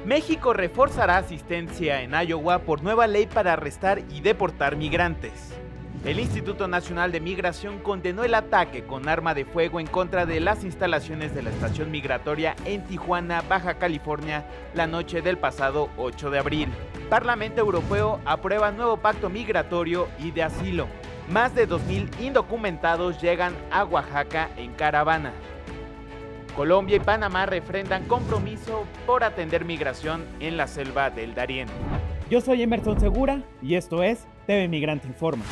México reforzará asistencia en Iowa por nueva ley para arrestar y deportar migrantes. El Instituto Nacional de Migración condenó el ataque con arma de fuego en contra de las instalaciones de la estación migratoria en Tijuana, Baja California, la noche del pasado 8 de abril. Parlamento Europeo aprueba nuevo pacto migratorio y de asilo. Más de 2,000 indocumentados llegan a Oaxaca en caravana. Colombia y Panamá refrendan compromiso por atender migración en la selva del Darién. Yo soy Emerson Segura y esto es TV Migrante Informa.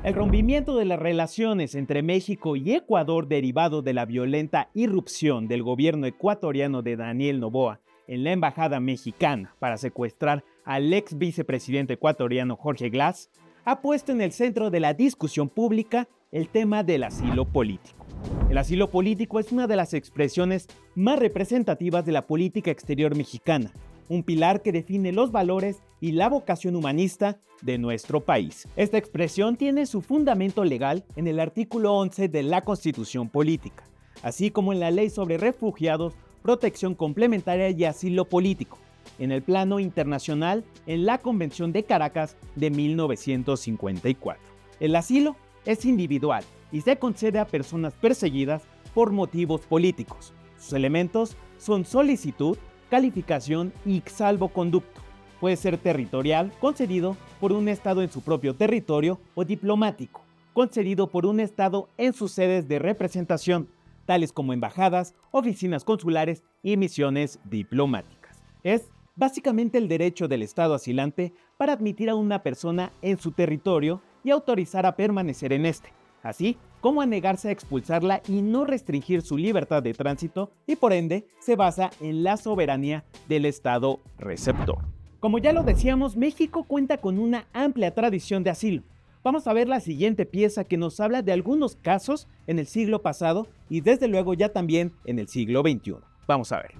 El rompimiento de las relaciones entre México y Ecuador derivado de la violenta irrupción del gobierno ecuatoriano de Daniel Noboa en la embajada mexicana para secuestrar al ex vicepresidente ecuatoriano Jorge Glass, ha puesto en el centro de la discusión pública el tema del asilo político. El asilo político es una de las expresiones más representativas de la política exterior mexicana, un pilar que define los valores y la vocación humanista de nuestro país. Esta expresión tiene su fundamento legal en el artículo 11 de la Constitución Política, así como en la Ley sobre Refugiados, Protección Complementaria y Asilo Político, en el plano internacional en la Convención de Caracas de 1954. El asilo es individual y se concede a personas perseguidas por motivos políticos. Sus elementos son solicitud, calificación y salvoconducto. Puede ser territorial, concedido por un Estado en su propio territorio, o diplomático, concedido por un Estado en sus sedes de representación, tales como embajadas, oficinas consulares y misiones diplomáticas. Es básicamente el derecho del Estado asilante para admitir a una persona en su territorio y autorizar a permanecer en este, así como a negarse a expulsarla y no restringir su libertad de tránsito, y por ende se basa en la soberanía del Estado receptor. Como ya lo decíamos, México cuenta con una amplia tradición de asilo. Vamos a ver la siguiente pieza que nos habla de algunos casos en el siglo pasado y desde luego ya también en el siglo XXI. Vamos a ver.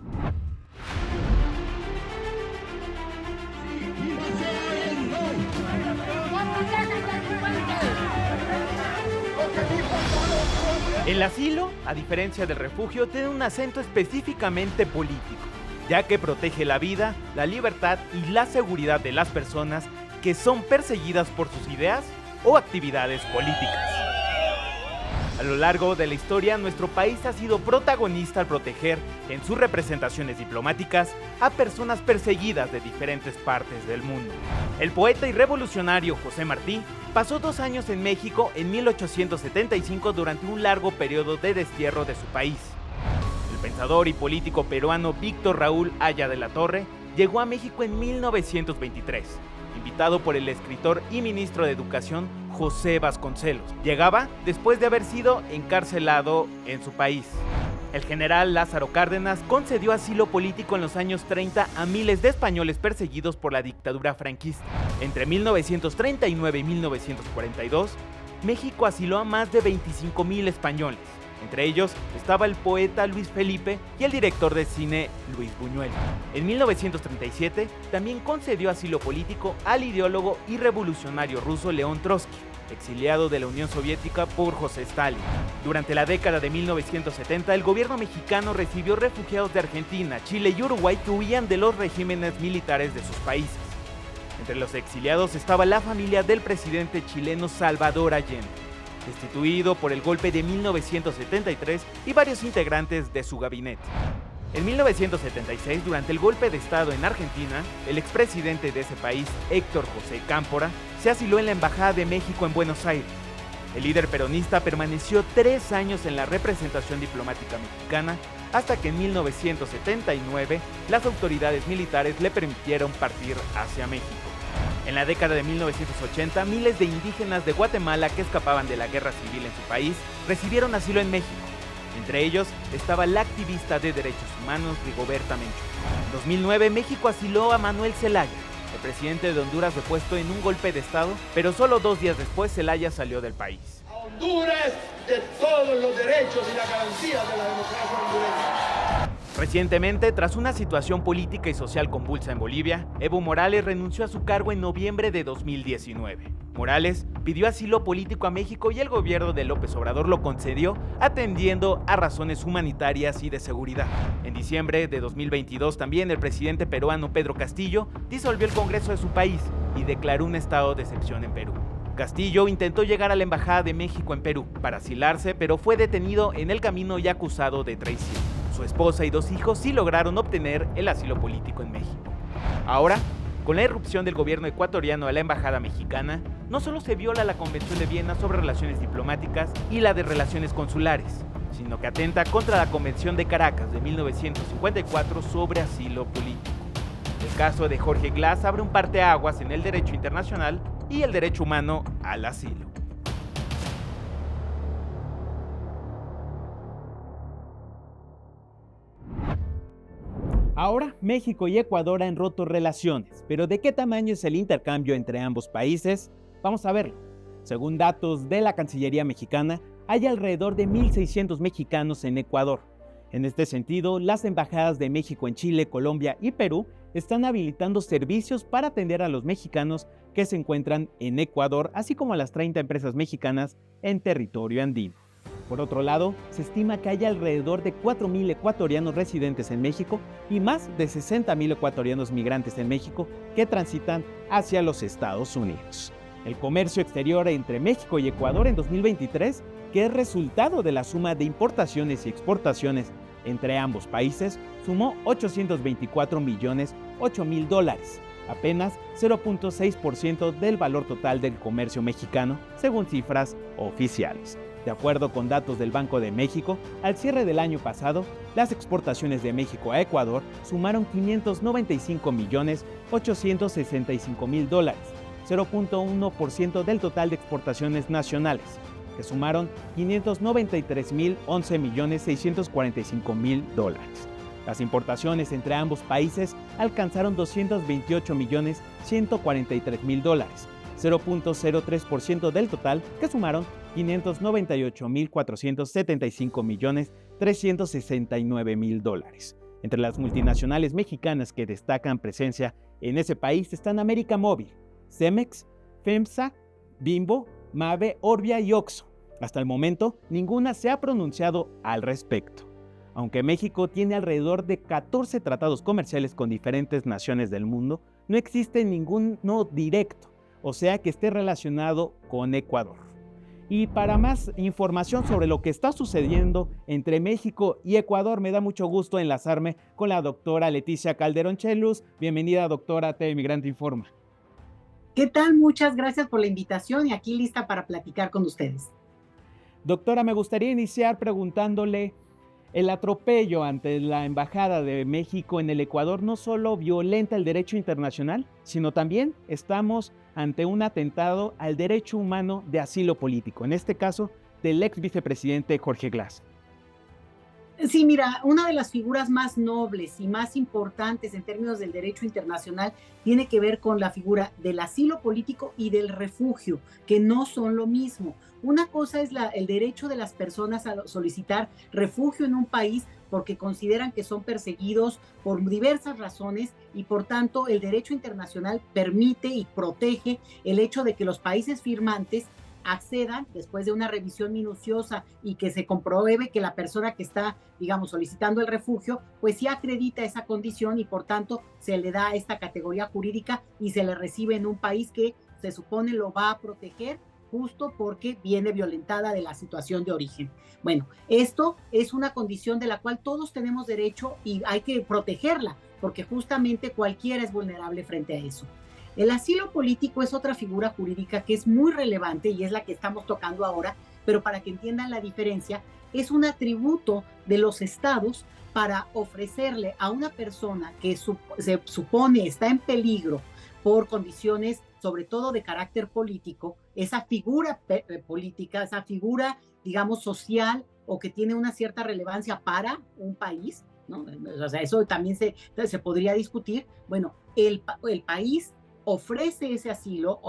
El asilo, a diferencia del refugio, tiene un acento específicamente político, ya que protege la vida, la libertad y la seguridad de las personas que son perseguidas por sus ideas o actividades políticas. A lo largo de la historia, nuestro país ha sido protagonista al proteger en sus representaciones diplomáticas a personas perseguidas de diferentes partes del mundo. El poeta y revolucionario José Martí pasó 2 años en México en 1875 durante un largo periodo de destierro de su país. El pensador y político peruano Víctor Raúl Haya de la Torre llegó a México en 1923, invitado por el escritor y ministro de Educación José Vasconcelos. Llegaba después de haber sido encarcelado en su país. El general Lázaro Cárdenas concedió asilo político en los años 30 a miles de españoles perseguidos por la dictadura franquista. Entre 1939 y 1942, México asiló a más de 25,000 españoles. Entre ellos estaba el poeta Luis Felipe y el director de cine Luis Buñuel. En 1937 también concedió asilo político al ideólogo y revolucionario ruso León Trotsky, exiliado de la Unión Soviética por José Stalin. Durante la década de 1970, el gobierno mexicano recibió refugiados de Argentina, Chile y Uruguay que huían de los regímenes militares de sus países. Entre los exiliados estaba la familia del presidente chileno Salvador Allende, destituido por el golpe de 1973, y varios integrantes de su gabinete. En 1976, durante el golpe de Estado en Argentina, el expresidente de ese país, Héctor José Cámpora, se asiló en la Embajada de México en Buenos Aires. El líder peronista permaneció 3 años en la representación diplomática mexicana hasta que en 1979 las autoridades militares le permitieron partir hacia México. En la década de 1980, miles de indígenas de Guatemala que escapaban de la guerra civil en su país recibieron asilo en México. Entre ellos estaba la activista de derechos humanos Rigoberta Menchú. En 2009, México asiló a Manuel Zelaya, el presidente de Honduras depuesto en un golpe de Estado, pero solo 2 días después Zelaya salió del país. A Honduras de todos los derechos y la garantía de la democracia hondureña. Recientemente, tras una situación política y social convulsa en Bolivia, Evo Morales renunció a su cargo en noviembre de 2019. Morales pidió asilo político a México y el gobierno de López Obrador lo concedió atendiendo a razones humanitarias y de seguridad. En diciembre de 2022 también el presidente peruano Pedro Castillo disolvió el Congreso de su país y declaró un estado de excepción en Perú. Castillo intentó llegar a la Embajada de México en Perú para asilarse, pero fue detenido en el camino y acusado de traición. Su esposa y 2 hijos sí lograron obtener el asilo político en México. Ahora, con la irrupción del gobierno ecuatoriano a la embajada mexicana, no solo se viola la Convención de Viena sobre relaciones diplomáticas y la de relaciones consulares, sino que atenta contra la Convención de Caracas de 1954 sobre asilo político. El caso de Jorge Glass abre un parteaguas en el derecho internacional y el derecho humano al asilo. Ahora, México y Ecuador han roto relaciones, pero ¿de qué tamaño es el intercambio entre ambos países? Vamos a verlo. Según datos de la Cancillería mexicana, hay alrededor de 1.600 mexicanos en Ecuador. En este sentido, las embajadas de México en Chile, Colombia y Perú están habilitando servicios para atender a los mexicanos que se encuentran en Ecuador, así como a las 30 empresas mexicanas en territorio andino. Por otro lado, se estima que hay alrededor de 4.000 ecuatorianos residentes en México y más de 60.000 ecuatorianos migrantes en México que transitan hacia los Estados Unidos. El comercio exterior entre México y Ecuador en 2023, que es resultado de la suma de importaciones y exportaciones entre ambos países, sumó $824.008.000, apenas 0.6% del valor total del comercio mexicano, según cifras oficiales. De acuerdo con datos del Banco de México, al cierre del año pasado, las exportaciones de México a Ecuador sumaron $595.865.000, 0.1% del total de exportaciones nacionales, que sumaron $593.011.645.000. Las importaciones entre ambos países alcanzaron $228.143.000, 0.03% del total, que sumaron $598.475.369.000. Entre las multinacionales mexicanas que destacan presencia en ese país están América Móvil, Cemex, FEMSA, Bimbo, Mave, Orbia y Oxxo. Hasta el momento, ninguna se ha pronunciado al respecto. Aunque México tiene alrededor de 14 tratados comerciales con diferentes naciones del mundo, no existe ninguno directo, o sea que esté relacionado con Ecuador. Y para más información sobre lo que está sucediendo entre México y Ecuador, me da mucho gusto enlazarme con la doctora Leticia Calderón Chelus. Bienvenida, doctora, a TV Migrante Informa. ¿Qué tal? Muchas gracias por la invitación y aquí lista para platicar con ustedes. Doctora, me gustaría iniciar preguntándole: el atropello ante la Embajada de México en el Ecuador no solo violenta el derecho internacional, sino también estamos ante un atentado al derecho humano de asilo político, en este caso del ex vicepresidente Jorge Glass. Sí, mira, una de las figuras más nobles y más importantes en términos del derecho internacional tiene que ver con la figura del asilo político y del refugio, que no son lo mismo. Una cosa es el derecho de las personas a solicitar refugio en un país porque consideran que son perseguidos por diversas razones y por tanto el derecho internacional permite y protege el hecho de que los países firmantes accedan después de una revisión minuciosa y que se compruebe que la persona que está, digamos, solicitando el refugio, pues sí acredita esa condición y por tanto se le da esta categoría jurídica y se le recibe en un país que se supone lo va a proteger justo porque viene violentada de la situación de origen. Bueno, esto es una condición de la cual todos tenemos derecho y hay que protegerla porque justamente cualquiera es vulnerable frente a eso. El asilo político es otra figura jurídica que es muy relevante y es la que estamos tocando ahora, pero para que entiendan la diferencia, es un atributo de los estados para ofrecerle a una persona que se supone está en peligro por condiciones, sobre todo de carácter político, esa figura política, esa figura, digamos, social o que tiene una cierta relevancia para un país, ¿no? O sea, eso también se podría discutir. Bueno, el país ofrece ese asilo,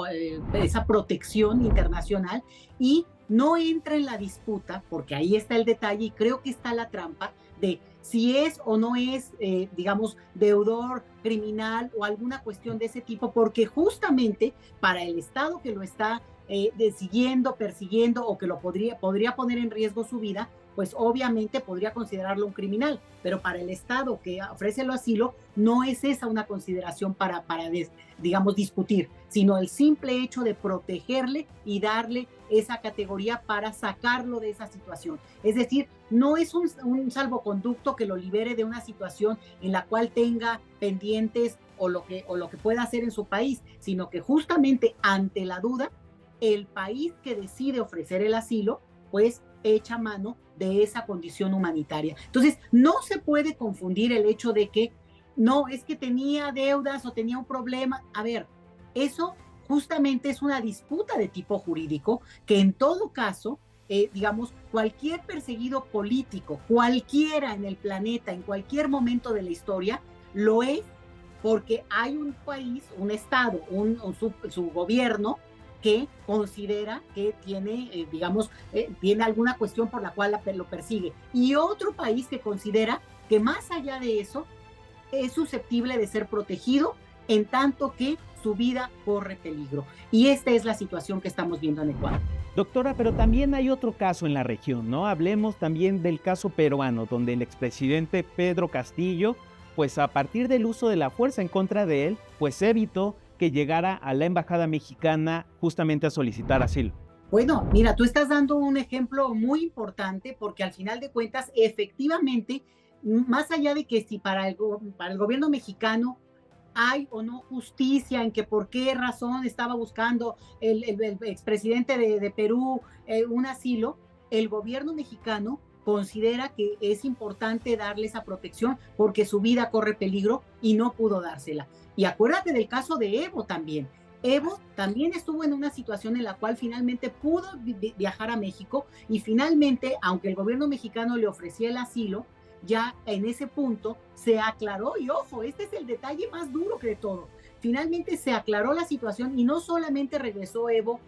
esa protección internacional y no entra en la disputa, porque ahí está el detalle y creo que está la trampa de si es o no es, digamos, deudor criminal o alguna cuestión de ese tipo, porque justamente para el Estado que lo está siguiendo, persiguiendo o que lo podría poner en riesgo su vida, pues obviamente podría considerarlo un criminal, pero para el Estado que ofrece el asilo no es esa una consideración para digamos, discutir, sino el simple hecho de protegerle y darle esa categoría para sacarlo de esa situación. Es decir, no es un salvoconducto que lo libere de una situación en la cual tenga pendientes o lo que pueda hacer en su país, sino que justamente ante la duda, el país que decide ofrecer el asilo, pues echa mano de esa condición humanitaria. Entonces, no se puede confundir el hecho de que no, es que tenía deudas o tenía un problema. A ver, eso justamente es una disputa de tipo jurídico que en todo caso, digamos, cualquier perseguido político, cualquiera en el planeta, en cualquier momento de la historia, lo es porque hay un país, un Estado, su gobierno que considera que tiene, digamos, tiene alguna cuestión por la cual lo persigue. Y otro país que considera que más allá de eso es susceptible de ser protegido en tanto que su vida corre peligro. Y esta es la situación que estamos viendo en Ecuador. Doctora, pero también hay otro caso en la región, ¿no? Hablemos también del caso peruano, donde el expresidente Pedro Castillo, pues a partir del uso de la fuerza en contra de él, pues evitó que llegara a la embajada mexicana justamente a solicitar asilo. Bueno, mira, tú estás dando un ejemplo muy importante porque al final de cuentas, efectivamente, más allá de que si para el gobierno mexicano hay o no justicia en que por qué razón estaba buscando el expresidente de Perú un asilo, el gobierno mexicano considera que es importante darle esa protección porque su vida corre peligro y no pudo dársela. Y acuérdate del caso de Evo también. Evo también estuvo en una situación en la cual finalmente pudo viajar a México y finalmente, aunque el gobierno mexicano le ofrecía el asilo, ya en ese punto se aclaró, y ojo, este es el detalle más duro que de todo, finalmente se aclaró la situación y no solamente regresó Evo,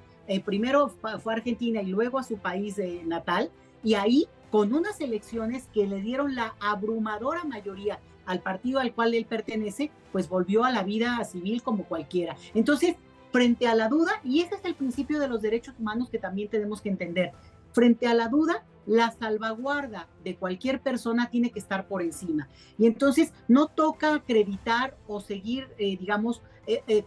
primero fue a Argentina y luego a su país natal, y ahí con unas elecciones que le dieron la abrumadora mayoría al partido al cual él pertenece, pues volvió a la vida civil como cualquiera. Entonces, frente a la duda, y ese es el principio de los derechos humanos que también tenemos que entender, frente a la duda, la salvaguarda de cualquier persona tiene que estar por encima. Y entonces no toca acreditar o seguir, digamos,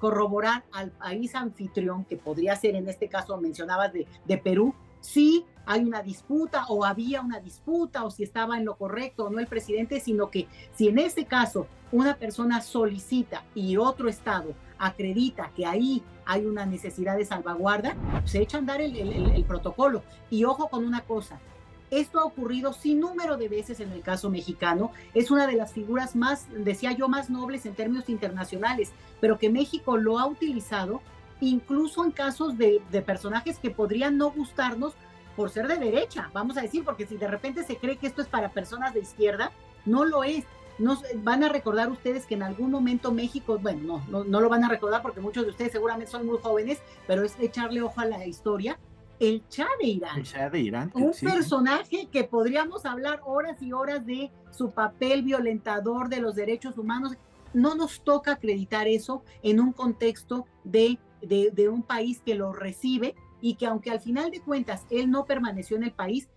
corroborar al país anfitrión, que podría ser en este caso, mencionabas de Perú, si hay una disputa o había una disputa o si estaba en lo correcto o no el presidente, sino que si en ese caso una persona solicita y otro estado acredita que ahí hay una necesidad de salvaguarda, se echa a andar el protocolo. Y ojo con una cosa, esto ha ocurrido sin número de veces en el caso mexicano, es una de las figuras más, decía yo, más nobles en términos internacionales, pero que México lo ha utilizado incluso en casos de personajes que podrían no gustarnos por ser de derecha, vamos a decir, porque si de repente se cree que esto es para personas de izquierda, no lo es. Van a recordar ustedes que en algún momento México, bueno, no lo van a recordar porque muchos de ustedes seguramente son muy jóvenes, pero es echarle ojo a la historia, el Shah de Irán. El Shah de Irán. Un sí. personaje que podríamos hablar horas y horas de su papel violentador de los derechos humanos. No nos toca acreditar eso en un contexto de un país que lo recibe y que aunque al final de cuentas él no permaneció en el país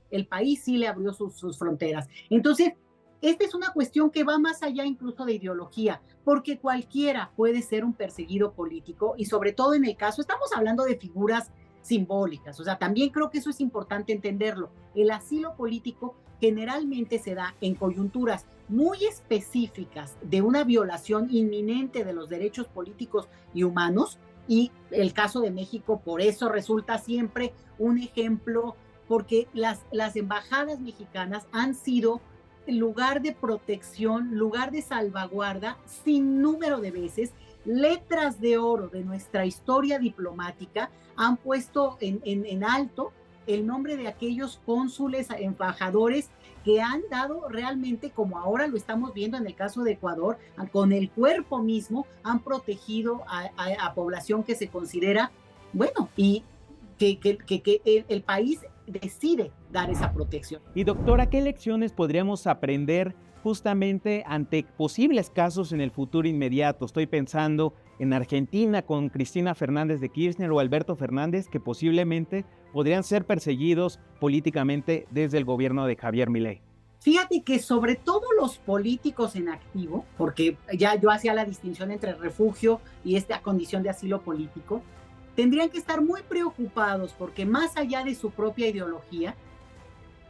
sí le abrió sus fronteras. Entonces, esta es una cuestión que va más allá incluso de ideología, porque cualquiera puede ser un perseguido político y sobre todo en el caso, estamos hablando de figuras simbólicas, o sea, también creo que eso es importante entenderlo. El asilo político generalmente se da en coyunturas muy específicas de una violación inminente de los derechos políticos y humanos, y el caso de México por eso resulta siempre un ejemplo, porque las embajadas mexicanas han sido lugar de protección, lugar de salvaguarda, sin número de veces. Letras de oro de nuestra historia diplomática han puesto en alto el nombre de aquellos cónsules, embajadores que han dado realmente, como ahora lo estamos viendo en el caso de Ecuador, con el cuerpo mismo, han protegido a población que se considera, bueno, y que el país decide dar esa protección. Y doctora, ¿qué lecciones podríamos aprender justamente ante posibles casos en el futuro inmediato. Estoy pensando en Argentina con Cristina Fernández de Kirchner o Alberto Fernández, que posiblemente podrían ser perseguidos políticamente desde el gobierno de Javier Milei. Fíjate que sobre todo los políticos en activo, porque ya yo hacía la distinción entre refugio y esta condición de asilo político, tendrían que estar muy preocupados porque más allá de su propia ideología,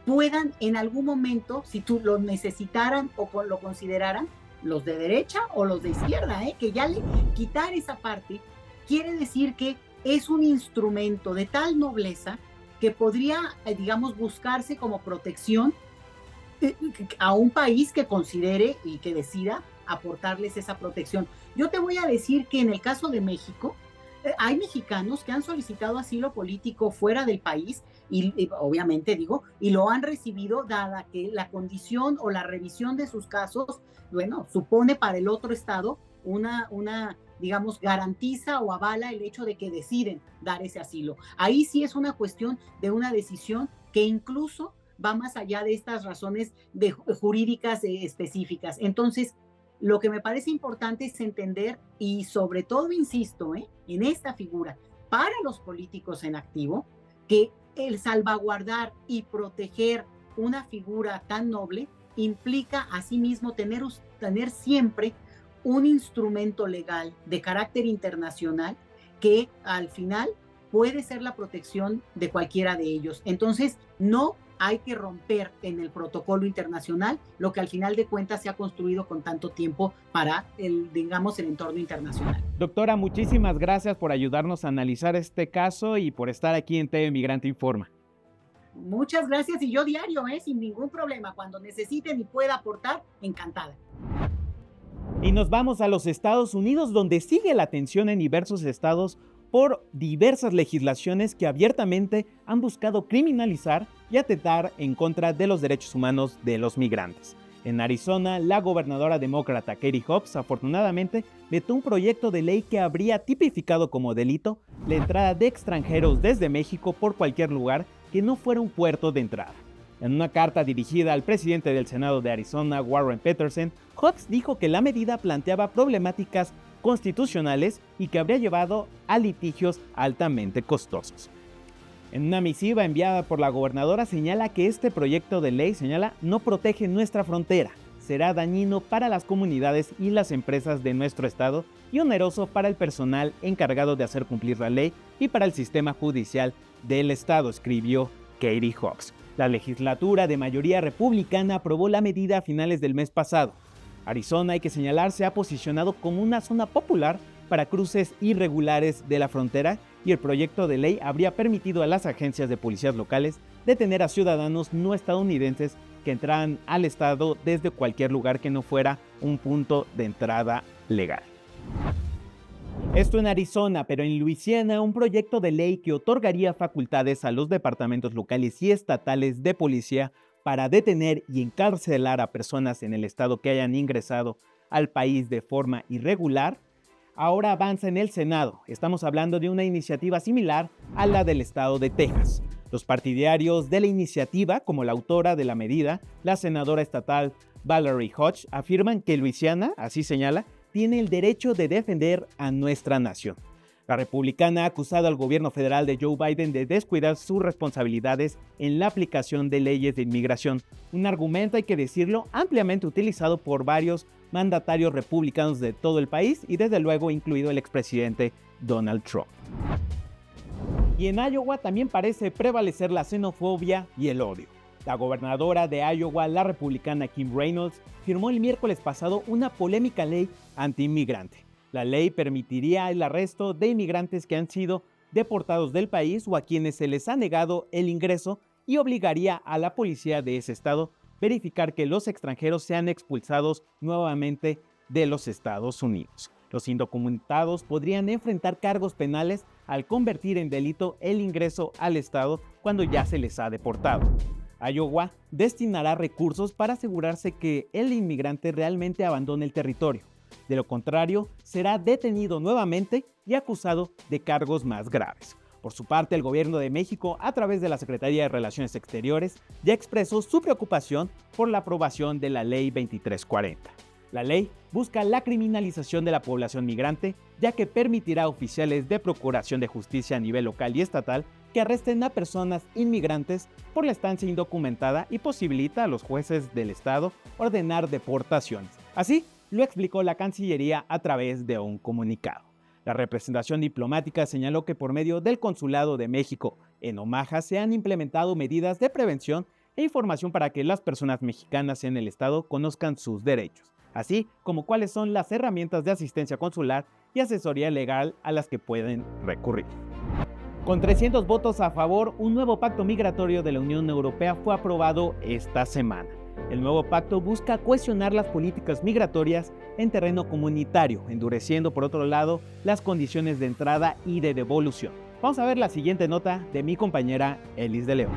puedan en algún momento, si tú lo necesitaran o lo consideraran, los de derecha o los de izquierda, que ya quitar esa parte quiere decir que es un instrumento de tal nobleza que podría, digamos, buscarse como protección a un país que considere y que decida aportarles esa protección. Yo te voy a decir que en el caso de México, hay mexicanos que han solicitado asilo político fuera del país y obviamente digo, y lo han recibido dada que la condición o la revisión de sus casos, bueno, supone para el otro estado una digamos, garantiza o avala el hecho de que deciden dar ese asilo. Ahí sí es una cuestión de una decisión que incluso va más allá de estas razones jurídicas específicas. Entonces, lo que me parece importante es entender y sobre todo, insisto, en esta figura, para los políticos en activo, que el salvaguardar y proteger una figura tan noble implica asimismo tener siempre un instrumento legal de carácter internacional que al final puede ser la protección de cualquiera de ellos. Entonces, no hay que romper en el protocolo internacional lo que al final de cuentas se ha construido con tanto tiempo para el entorno internacional. Doctora, muchísimas gracias por ayudarnos a analizar este caso y por estar aquí en TV Migrante Informa. Muchas gracias y yo diario, sin ningún problema. Cuando necesiten y pueda aportar, encantada. Y nos vamos a los Estados Unidos, donde sigue la tensión en diversos estados por diversas legislaciones que abiertamente han buscado criminalizar y atentar en contra de los derechos humanos de los migrantes. En Arizona, la gobernadora demócrata Katie Hobbs afortunadamente vetó un proyecto de ley que habría tipificado como delito la entrada de extranjeros desde México por cualquier lugar que no fuera un puerto de entrada. En una carta dirigida al presidente del Senado de Arizona, Warren Peterson, Hobbs dijo que la medida planteaba problemáticas constitucionales y que habría llevado a litigios altamente costosos. En una misiva enviada por la gobernadora señala que este proyecto de ley no protege nuestra frontera, será dañino para las comunidades y las empresas de nuestro estado y oneroso para el personal encargado de hacer cumplir la ley y para el sistema judicial del estado, escribió Katie Hobbs. La legislatura de mayoría republicana aprobó la medida a finales del mes pasado. Arizona, hay que señalar, se ha posicionado como una zona popular para cruces irregulares de la frontera y el proyecto de ley habría permitido a las agencias de policías locales detener a ciudadanos no estadounidenses que entraran al estado desde cualquier lugar que no fuera un punto de entrada legal. Esto en Arizona, pero en Luisiana, un proyecto de ley que otorgaría facultades a los departamentos locales y estatales de policía para detener y encarcelar a personas en el estado que hayan ingresado al país de forma irregular, ahora avanza en el Senado. Estamos hablando de una iniciativa similar a la del estado de Texas. Los partidarios de la iniciativa, como la autora de la medida, la senadora estatal Valerie Hodge, afirman que Luisiana, así señala, tiene el derecho de defender a nuestra nación. La republicana ha acusado al gobierno federal de Joe Biden de descuidar sus responsabilidades en la aplicación de leyes de inmigración, un argumento, hay que decirlo, ampliamente utilizado por varios mandatarios republicanos de todo el país y desde luego incluido el expresidente Donald Trump. Y en Iowa también parece prevalecer la xenofobia y el odio. La gobernadora de Iowa, la republicana Kim Reynolds, firmó el miércoles pasado una polémica ley anti-inmigrante. La ley permitiría el arresto de inmigrantes que han sido deportados del país o a quienes se les ha negado el ingreso y obligaría a la policía de ese estado verificar que los extranjeros sean expulsados nuevamente de los Estados Unidos. Los indocumentados podrían enfrentar cargos penales al convertir en delito el ingreso al estado cuando ya se les ha deportado. Iowa destinará recursos para asegurarse que el inmigrante realmente abandone el territorio. De lo contrario, será detenido nuevamente y acusado de cargos más graves. Por su parte, el gobierno de México, a través de la Secretaría de Relaciones Exteriores, ya expresó su preocupación por la aprobación de la Ley 2340. La ley busca la criminalización de la población migrante, ya que permitirá a oficiales de procuración de justicia a nivel local y estatal que arresten a personas inmigrantes por la estancia indocumentada y posibilita a los jueces del Estado ordenar deportaciones. Así lo explicó la Cancillería a través de un comunicado. La representación diplomática señaló que por medio del Consulado de México en Omaha se han implementado medidas de prevención e información para que las personas mexicanas en el Estado conozcan sus derechos, así como cuáles son las herramientas de asistencia consular y asesoría legal a las que pueden recurrir. Con 300 votos a favor, un nuevo pacto migratorio de la Unión Europea fue aprobado esta semana. El nuevo pacto busca cohesionar las políticas migratorias en terreno comunitario, endureciendo por otro lado las condiciones de entrada y de devolución. Vamos a ver la siguiente nota de mi compañera Elis de León.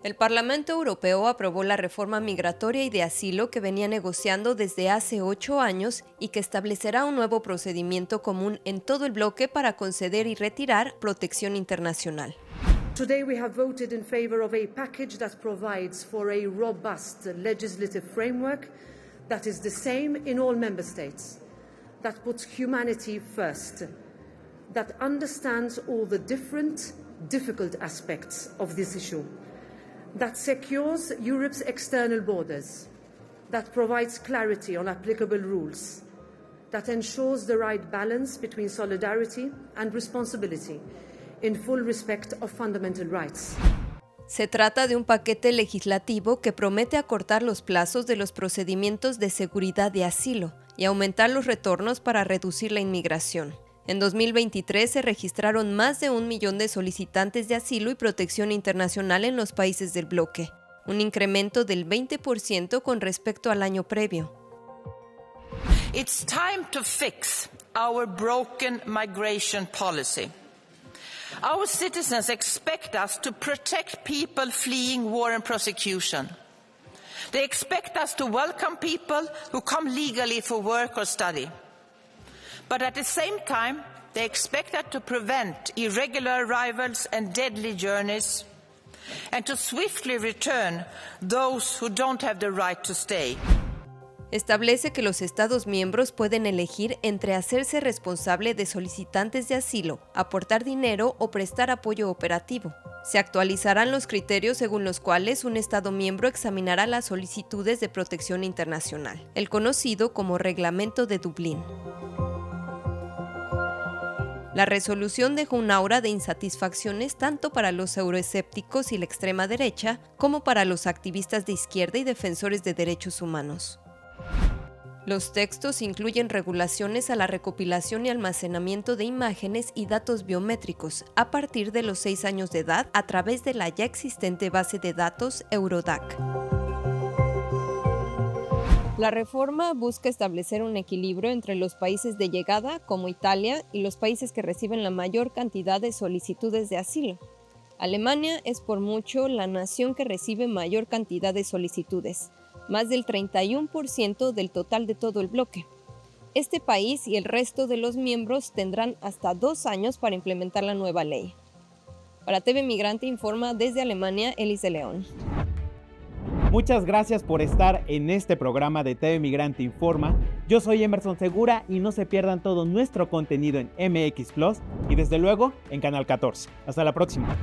El Parlamento Europeo aprobó la reforma migratoria y de asilo que venía negociando desde hace 8 años y que establecerá un nuevo procedimiento común en todo el bloque para conceder y retirar protección internacional. Today we have voted in favor of a package that provides for a robust legislative framework that is the same in all member states, that puts humanity first, that understands all the different, difficult aspects of this issue, that secures Europe's external borders, that provides clarity on applicable rules, that ensures the right balance between solidarity and responsibility in full respect of fundamental rights. Se trata de un paquete legislativo que promete acortar los plazos de los procedimientos de seguridad de asilo y aumentar los retornos para reducir la inmigración. En 2023 se registraron más de 1 millón de solicitantes de asilo y protección internacional en los países del bloque, un incremento del 20% con respecto al año previo. It's time to fix our broken migration policy. Our citizens expect us to protect people fleeing war and persecution. They expect us to welcome people who come legally for work or study. But at the same time, they expect us to prevent irregular arrivals and deadly journeys, and to swiftly return those who don't have the right to stay. Establece que los Estados miembros pueden elegir entre hacerse responsable de solicitantes de asilo, aportar dinero o prestar apoyo operativo. Se actualizarán los criterios según los cuales un Estado miembro examinará las solicitudes de protección internacional, el conocido como Reglamento de Dublín. La resolución dejó un aura de insatisfacciones tanto para los euroescépticos y la extrema derecha, como para los activistas de izquierda y defensores de derechos humanos. Los textos incluyen regulaciones a la recopilación y almacenamiento de imágenes y datos biométricos a partir de los 6 años de edad a través de la ya existente base de datos Eurodac. La reforma busca establecer un equilibrio entre los países de llegada, como Italia, y los países que reciben la mayor cantidad de solicitudes de asilo. Alemania es por mucho la nación que recibe mayor cantidad de solicitudes, más del 31% del total de todo el bloque. Este país y el resto de los miembros tendrán hasta 2 años para implementar la nueva ley. Para TV Migrante informa desde Alemania, Elis de León. Muchas gracias por estar en este programa de TV Migrante Informa. Yo soy Emerson Segura y no se pierdan todo nuestro contenido en MX Plus y desde luego en Canal 14. Hasta la próxima.